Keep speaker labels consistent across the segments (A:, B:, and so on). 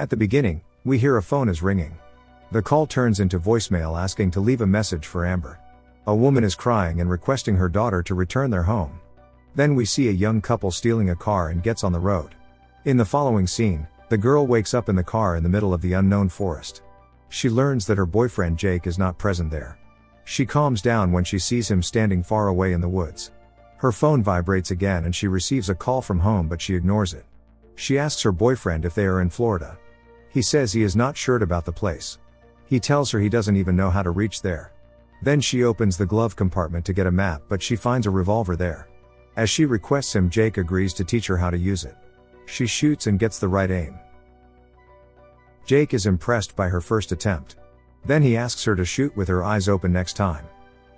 A: At the beginning, we hear a phone is ringing. The call turns into voicemail asking to leave a message for Amber. A woman is crying and requesting her daughter to return their home. Then we see a young couple stealing a car and gets on the road. In the following scene, the girl wakes up in the car in the middle of the unknown forest. She learns that her boyfriend Jake is not present there. She calms down when she sees him standing far away in the woods. Her phone vibrates again and she receives a call from home, but she ignores it. She asks her boyfriend if they are in Florida. He says he is not sure about the place. He tells her he doesn't even know how to reach there. Then she opens the glove compartment to get a map, but she finds a revolver there. As she requests him, Jake agrees to teach her how to use it. She shoots and gets the right aim. Jake is impressed by her first attempt. Then he asks her to shoot with her eyes open next time.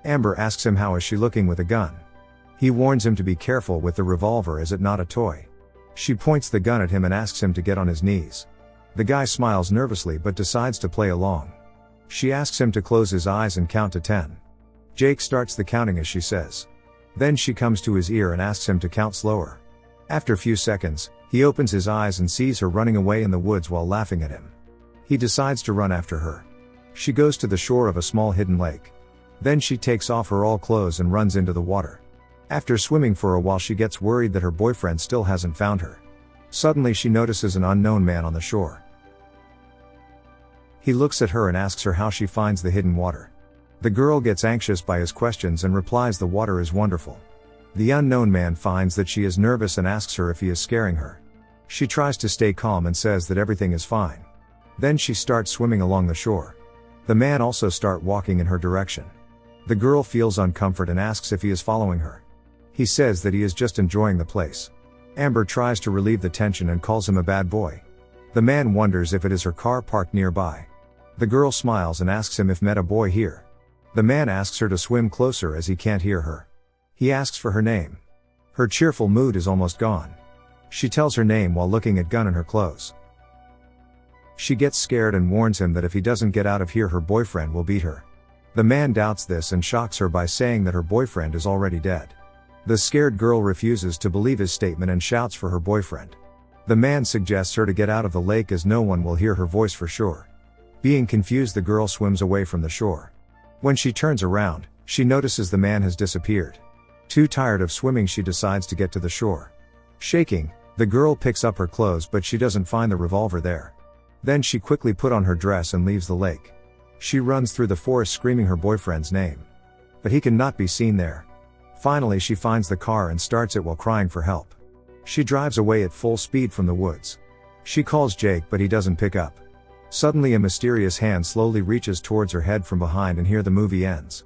A: Amber asks him how is she looking with a gun. He warns him to be careful with the revolver as it not a toy. She points the gun at him and asks him to get on his knees. The guy smiles nervously but decides to play along. She asks him to close his eyes and count to 10. Jake starts the counting as she says. Then she comes to his ear and asks him to count slower. After a few seconds, he opens his eyes and sees her running away in the woods while laughing at him. He decides to run after her. She goes to the shore of a small hidden lake. Then she takes off her all clothes and runs into the water. After swimming for a while, she gets worried that her boyfriend still hasn't found her. Suddenly she notices an unknown man on the shore. He looks at her and asks her how she finds the hidden water. The girl gets anxious by his questions and replies the water is wonderful. The unknown man finds that she is nervous and asks her if he is scaring her. She tries to stay calm and says that everything is fine. Then she starts swimming along the shore. The man also starts walking in her direction. The girl feels uncomfort and asks if he is following her. He says that he is just enjoying the place. Amber tries to relieve the tension and calls him a bad boy. The man wonders if it is her car parked nearby. The girl smiles and asks him if met a boy here. The man asks her to swim closer as he can't hear her. He asks for her name. Her cheerful mood is almost gone. She tells her name while looking at gun in her clothes. She gets scared and warns him that if he doesn't get out of here, her boyfriend will beat her. The man doubts this and shocks her by saying that her boyfriend is already dead. The scared girl refuses to believe his statement and shouts for her boyfriend. The man suggests her to get out of the lake as no one will hear her voice for sure. Being confused, the girl swims away from the shore. When she turns around, she notices the man has disappeared. Too tired of swimming, she decides to get to the shore. Shaking, the girl picks up her clothes, but she doesn't find the revolver there. Then she quickly puts on her dress and leaves the lake. She runs through the forest screaming her boyfriend's name. But he cannot be seen there. Finally she finds the car and starts it while crying for help. She drives away at full speed from the woods. She calls Jake, but he doesn't pick up. Suddenly a mysterious hand slowly reaches towards her head from behind, and here the movie ends.